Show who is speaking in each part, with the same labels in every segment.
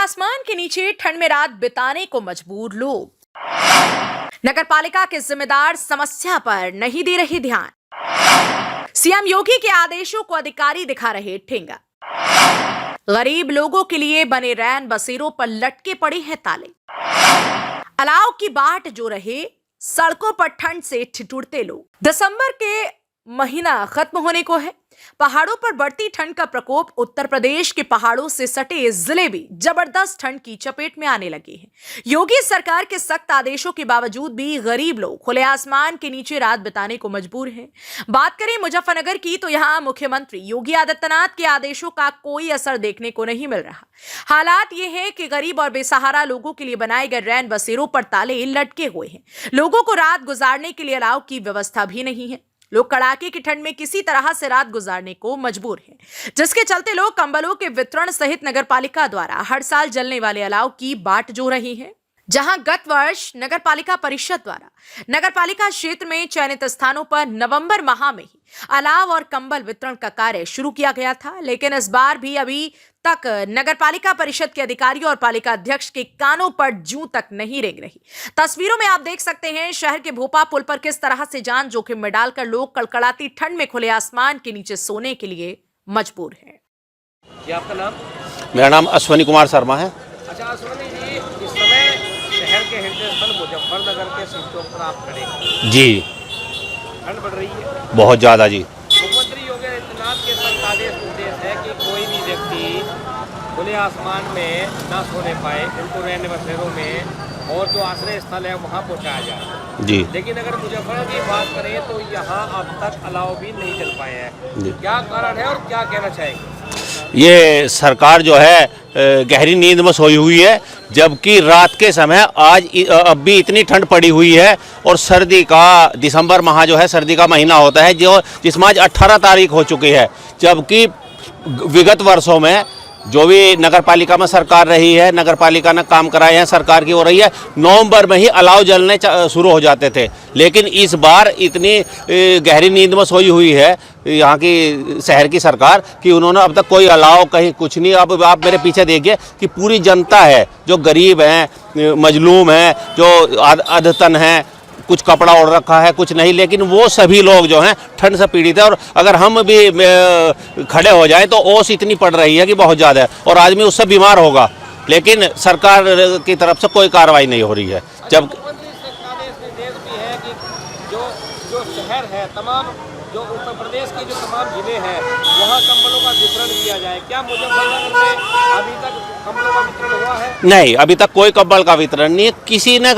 Speaker 1: आसमान के नीचे ठंड में रात बिताने को मजबूर लोग। नगरपालिका के जिम्मेदार समस्या पर नहीं दे रहे ध्यान। सीएम योगी के आदेशों को अधिकारी दिखा रहे ठेंगा। गरीब लोगों के लिए बने रैन बसेरों पर लटके पड़े हैं ताले। अलाव की बाट जो रहे, सड़कों पर ठंड से ठिठुरते लोग। दिसंबर के महीना खत्म होने को है। पहाड़ों पर बढ़ती ठंड का प्रकोप उत्तर प्रदेश के पहाड़ों से सटे जिले भी जबरदस्त ठंड की चपेट में आने लगे हैं। योगी सरकार के सख्त आदेशों के बावजूद भी गरीब लोग खुले आसमान के नीचे रात बिताने को मजबूर हैं। बात करें मुजफ्फरनगर की तो यहां मुख्यमंत्री योगी आदित्यनाथ के आदेशों का कोई असर देखने को नहीं मिल रहा। हालात ये है कि गरीब और बेसहारा लोगों के लिए बनाए गए रैन बसेरों पर ताले लटके हुए हैं। लोगों को रात गुजारने के लिए अलाव की व्यवस्था भी नहीं है। लोग कड़ाके की ठंड में किसी तरह से रात गुजारने को मजबूर हैं, जिसके चलते लोग कंबलों के वितरण सहित नगरपालिका द्वारा हर साल जलने वाले अलाव की बाट जो रही है। जहां गत वर्ष नगरपालिका परिषद द्वारा नगरपालिका क्षेत्र में चयनित स्थानों पर नवंबर माह में ही अलाव और कंबल वितरण का कार्य शुरू किया गया था, लेकिन इस बार भी अभी तक नगरपालिका परिषद के अधिकारी और पालिका अध्यक्ष के कानों पर जूं तक नहीं रेंग रही। तस्वीरों में आप देख सकते हैं शहर के भोपा पुल पर किस तरह से जान जोखिम में डालकर लोग कड़कड़ाती ठंड में खुले आसमान के नीचे सोने के लिए मजबूर हैं।
Speaker 2: आपका नाम?
Speaker 3: मेरा नाम अश्वनी कुमार शर्मा है।
Speaker 2: अच्छा अश्वनी जी, इस समय शहर के हृदय स्थल मुजफ्फरनगर के सिद्धों पर आप खड़े हैं।
Speaker 3: जी,
Speaker 2: ठंड बढ़ रही है
Speaker 3: बहुत ज़्यादा जी।
Speaker 2: मुख्यमंत्री योगी आदित्यनाथ के सख्त आदेश निर्देश है कि कोई भी व्यक्ति खुले आसमान में ना सोने पाए, उनको रहने बसेरों में और जो आश्रय स्थल है वहाँ पहुँचाया जाए
Speaker 3: जी।
Speaker 2: लेकिन अगर मुजफ्फरनगर की बात करें तो यहाँ अब तक अलाव भी नहीं चल पाए हैं। क्या कारण है और क्या कहना चाहेंगे?
Speaker 3: ये सरकार जो है गहरी नींद में सोई हुई है, जबकि रात के समय आज अब भी इतनी ठंड पड़ी हुई है। और सर्दी का दिसंबर माह जो है सर्दी का महीना होता है, जो जिसमें आज 18 तारीख हो चुकी है। जबकि विगत वर्षों में जो भी नगरपालिका में सरकार रही है, नगरपालिका ने काम कराए हैं, सरकार की हो रही है, नवंबर में ही अलाव जलने शुरू हो जाते थे। लेकिन इस बार इतनी गहरी नींद में सोई हुई है यहाँ की शहर की सरकार कि उन्होंने अब तक कोई अलाव कहीं कुछ नहीं। अब आप मेरे पीछे देखिए कि पूरी जनता है, जो गरीब हैं, मजलूम हैं, जो अधतन हैं, कुछ कपड़ा ओढ़ रखा है कुछ नहीं, लेकिन वो सभी लोग जो हैं ठंड से पीड़ित है। और अगर हम भी खड़े हो जाएं तो ओस इतनी पड़ रही है कि बहुत ज़्यादा है और आदमी उससे बीमार होगा, लेकिन सरकार की तरफ से कोई कार्रवाई नहीं हो रही है। जब
Speaker 2: जो शहर है, तमाम जो उत्तर प्रदेश के जो तमाम जिले हैं वहाँ कंबलों का वितरण किया जाए, क्या मुजफ्फरनगर में अभी तक कंबलों का वितरण हुआ है? नहीं,
Speaker 3: अभी तक कोई कंबल का वितरण नहीं है। किसी ने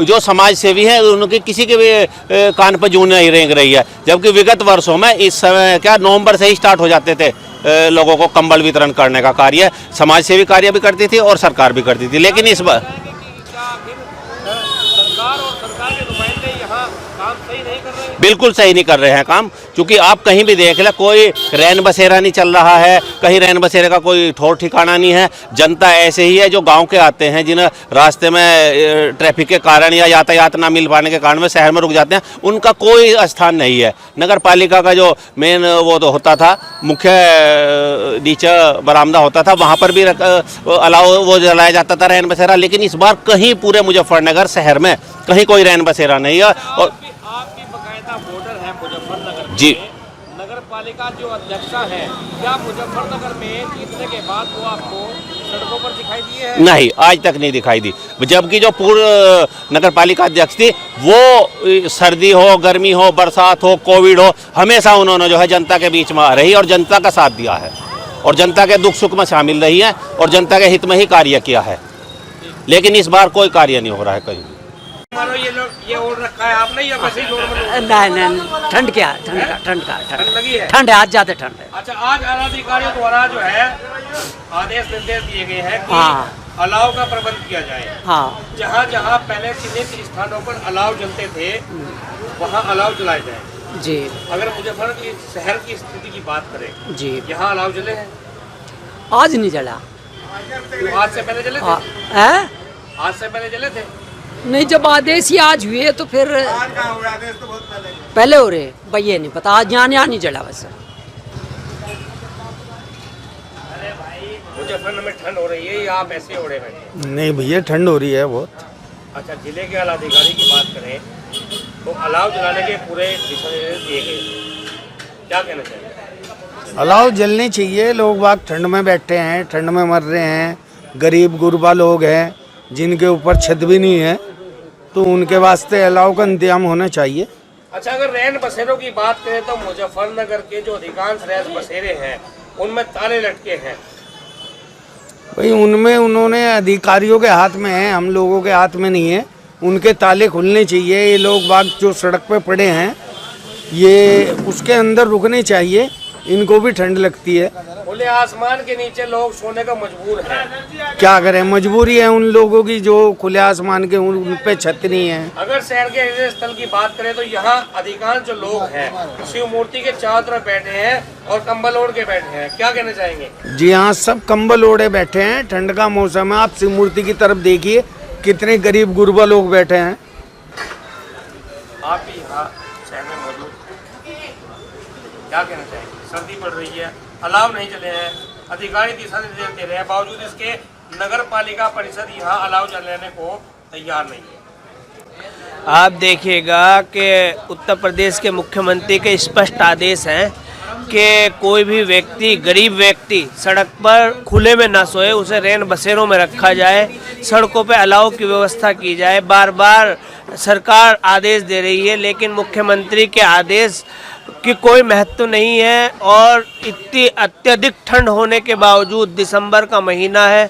Speaker 3: जो समाज सेवी है उनके किसी के भी कान पर जूं नहीं रेंग रही है। जबकि विगत वर्षों में इस समय क्या नवंबर से ही स्टार्ट हो जाते थे लोगों को कंबल वितरण करने का कार्य। समाज सेवी कार्य भी करती थी और सरकार भी करती थी, लेकिन इस बार
Speaker 2: सरकार और सरकार के नुमाइंदे यहाँ काम सही नहीं कर रहे हैं।
Speaker 3: बिल्कुल सही नहीं कर रहे हैं काम, क्योंकि आप कहीं भी देख ले कोई रैन बसेरा नहीं चल रहा है, कहीं रैन बसेरे का कोई ठौर ठिकाना नहीं है। जनता ऐसे ही है जो गांव के आते हैं, जिन्हें रास्ते में ट्रैफिक के कारण या यातायात ना मिल पाने के कारण में शहर में रुक जाते हैं, उनका कोई स्थान नहीं है। नगर पालिका का जो मेन वो तो होता था, मुख्य नीचे बरामदा होता था, वहाँ पर भी अलाव वो जलाया जाता था रैन बसेरा, लेकिन इस बार कहीं पूरे मुजफ्फरनगर शहर में कहीं कोई रैन बसेरा नहीं है। और
Speaker 2: आपकी बकायदा बॉर्डर है मुजफ्फरनगर
Speaker 3: जी।
Speaker 2: नगर पालिका जो अध्यक्षा है, क्या मुजफ्फरनगर में जीतने के बाद वो आपको सड़कों पर दिखाई दिए हैं?
Speaker 3: नहीं, आज तक नहीं दिखाई दी। जबकि जो पूर्व नगर पालिका अध्यक्ष थी वो सर्दी हो, गर्मी हो, बरसात हो, कोविड हो, हमेशा उन्होंने जो है जनता के बीच में आ रही और जनता का साथ दिया है और जनता के दुख सुख में शामिल रही है और जनता के हित में ही कार्य किया है। लेकिन इस बार कोई कार्य नहीं हो रहा है कहीं।
Speaker 2: मानो ये ओढ़ रखा है आपने या वैसे ही नॉर्मल?
Speaker 4: नहीं, ठंड क्या है? ठंड
Speaker 2: लगी है?
Speaker 4: ठंड है, आज ज्यादा ठंड है।
Speaker 2: अच्छा, आज आलाधिकारियों द्वारा जो है आदेश निर्देश दिए गए हैं कि अलाव का प्रबंध किया जाए।
Speaker 4: हाँ,
Speaker 2: जहाँ जहाँ पहले चिन्हित स्थानों पर अलाव जलते थे वहाँ अलाव जलाए जाए
Speaker 4: जी।
Speaker 2: अगर मुजफ्फरनगर की शहर की स्थिति की बात करें जी, यहाँ अलाव जले हैं?
Speaker 4: आज नहीं जला।
Speaker 2: तो आज से पहले जले थे? आज से पहले जले थे?
Speaker 4: नहीं, जब आदेश ही आज हुए तो फिर
Speaker 2: आदेश तो बहुत
Speaker 4: पहले हो रहे भाई, ये नहीं पता। आज यहाँ नहीं जला वैसे।
Speaker 2: मुजफ्फरनगर में ठंड हो रही है या आप ऐसे ओढ़े बैठे?
Speaker 5: नहीं भैया, ठंड हो रही है बहुत।
Speaker 2: अच्छा, जिले के आला अधिकारी की बात करें तो अलाव जलाने के पूरे दिशा निर्देश दिए गए, क्या कहना चाहिए?
Speaker 5: अलाव जलनी चाहिए। लोग बाग ठंड में बैठे हैं, ठंड में मर रहे हैं, गरीब गुरबा लोग हैं जिनके ऊपर छत भी नहीं है, तो उनके वास्ते अलाव का इंतजाम होना चाहिए।
Speaker 2: अच्छा, अगर रैन बसेरों की बात करें तो मुजफ्फरनगर के जो अधिकांश रैन बसेरे हैं उनमें ताले लटके हैं।
Speaker 5: भाई उनमें उन्होंने अधिकारियों के हाथ में है, हम लोगों के हाथ में नहीं है। उनके ताले खुलने चाहिए। ये लोग बाग जो सड़क पे पड़े हैं ये उसके अंदर रुकने चाहिए, इनको भी ठंड लगती है।
Speaker 2: खुले आसमान के नीचे लोग सोने का मजबूर हैं।
Speaker 5: क्या करें, मजबूरी है उन लोगों की जो खुले आसमान के उन पे छत नहीं है।
Speaker 2: अगर शहर के हृदय स्थल की बात करें तो यहाँ अधिकांश जो लोग हैं शिव मूर्ति के चारों तरफ बैठे हैं और कंबल ओढ़ के बैठे हैं, क्या कहना चाहेंगे?
Speaker 5: जी हाँ, सब कंबल ओढ़े बैठे हैं। ठंड का मौसम है। आप शिव मूर्ति की तरफ देखिए, कितने गरीब गुरबा लोग बैठे हैं।
Speaker 2: आप भी यहाँ शहर में मौजूद हैं, क्या कहना चाहेंगे? सर्दी पड़ रही है, अलाव नहीं चले हैं, अधिकारी दिशा निर्देश दे रहे हैं, बावजूद इसके नगर पालिका परिषद यहाँ अलाव जलाने को तैयार नहीं है।
Speaker 6: आप देखिएगा कि उत्तर प्रदेश के मुख्यमंत्री के स्पष्ट आदेश हैं कि कोई भी व्यक्ति, गरीब व्यक्ति सड़क पर खुले में ना सोए, उसे रैन बसेरों में रखा जाए, सड़कों पर अलाव की व्यवस्था की जाए। बार बार सरकार आदेश दे रही है लेकिन मुख्यमंत्री के आदेश की कोई महत्व नहीं है। और इतनी अत्यधिक ठंड होने के बावजूद, दिसंबर का महीना है,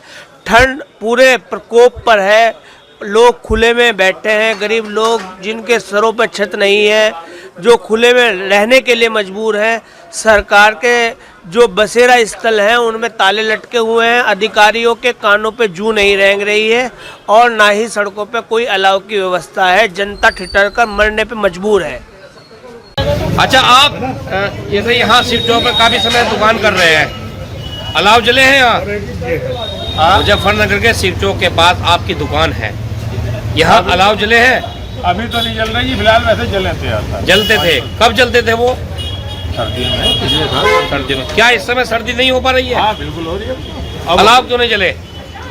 Speaker 6: ठंड पूरे प्रकोप पर है, लोग खुले में बैठे हैं, गरीब लोग जिनके सरों पर छत नहीं है, जो खुले में रहने के लिए मजबूर हैं। सरकार के जो बसेरा स्थल हैं उनमें ताले लटके हुए हैं, अधिकारियों के कानों पे जूं नहीं रेंग रही है और ना ही सड़कों पे कोई अलाव की व्यवस्था है। जनता ठिठर कर मरने पे मजबूर है।
Speaker 2: अच्छा, आप जैसे यहाँ शिव चौक पर काफी समय दुकान कर रहे हैं, अलाव जले हैं यहाँ? मुजफ्फरनगर के शिव चौक के पास आपकी दुकान है, यहाँ अलाव जले हैं?
Speaker 7: अभी तो नहीं जल रही जी, फिलहाल वैसे जले थे।
Speaker 2: जलते थे, कब जलते थे वो?
Speaker 7: सर्दियों में, पिछले साल
Speaker 2: सर्दी में। क्या इस समय सर्दी नहीं हो पा रही है?
Speaker 7: हाँ बिल्कुल हो रही है।
Speaker 2: अलाव क्यों नहीं जले?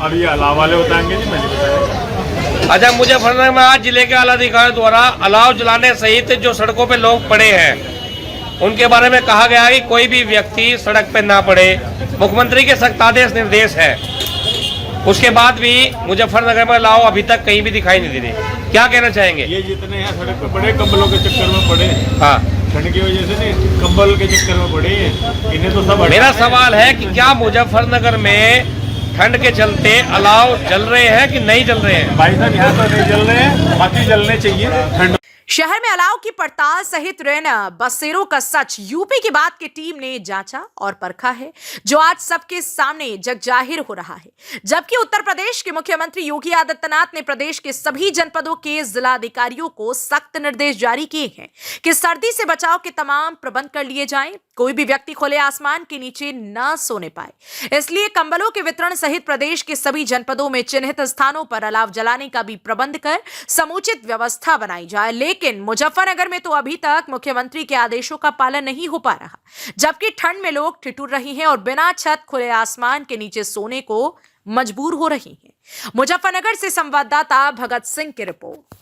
Speaker 7: अब ये अलाव वाले बताएंगे जी, मैंने बताया।
Speaker 2: अच्छा, मुजफ्फरनगर में आज जिले के आला अधिकारी द्वारा अलाव जलाने सहित जो सड़कों पे लोग पड़े हैं उनके बारे में कहा गया है कि कोई भी व्यक्ति सड़क पे ना पड़े। मुख्यमंत्री के सख्त आदेश निर्देश है, उसके बाद भी मुजफ्फरनगर में अलाव अभी तक कहीं भी दिखाई नहीं दे रही। क्या कहना चाहेंगे?
Speaker 7: ये जितने यहाँ सड़क पे पड़े कंबलों के चक्कर में पड़े,
Speaker 2: हाँ,
Speaker 7: ठंड की वजह से नहीं, कंबल के चक्कर में पड़े, इन्हें तो सब।
Speaker 2: मेरा सवाल है कि क्या मुजफ्फरनगर में ठंड के चलते अलाव जल रहे हैं कि नहीं जल रहे हैं?
Speaker 7: भाई साहब यहाँ तो नहीं जल रहे हैं, बाकी जलने चाहिए। ठंड
Speaker 1: शहर में अलाव की पड़ताल सहित रैन बसेरों का सच यूपी की बात की टीम ने जांचा और परखा है, जो आज सबके सामने जगजाहिर हो रहा है। जबकि उत्तर प्रदेश के मुख्यमंत्री योगी आदित्यनाथ ने प्रदेश के सभी जनपदों के जिलाधिकारियों को सख्त निर्देश जारी किए हैं कि सर्दी से बचाव के तमाम प्रबंध कर लिए जाएं, कोई भी व्यक्ति खुले आसमान के नीचे न सोने पाए। इसलिए कंबलों के वितरण सहित प्रदेश के सभी जनपदों में चिन्हित स्थानों पर अलाव जलाने का भी प्रबंध कर समुचित व्यवस्था बनाई जाए। लेकिन मुजफ्फरनगर में तो अभी तक मुख्यमंत्री के आदेशों का पालन नहीं हो पा रहा, जबकि ठंड में लोग ठिठुर रहे हैं और बिना छत खुले आसमान के नीचे सोने को मजबूर हो रही हैं। मुजफ्फरनगर से संवाददाता भगत सिंह की रिपोर्ट।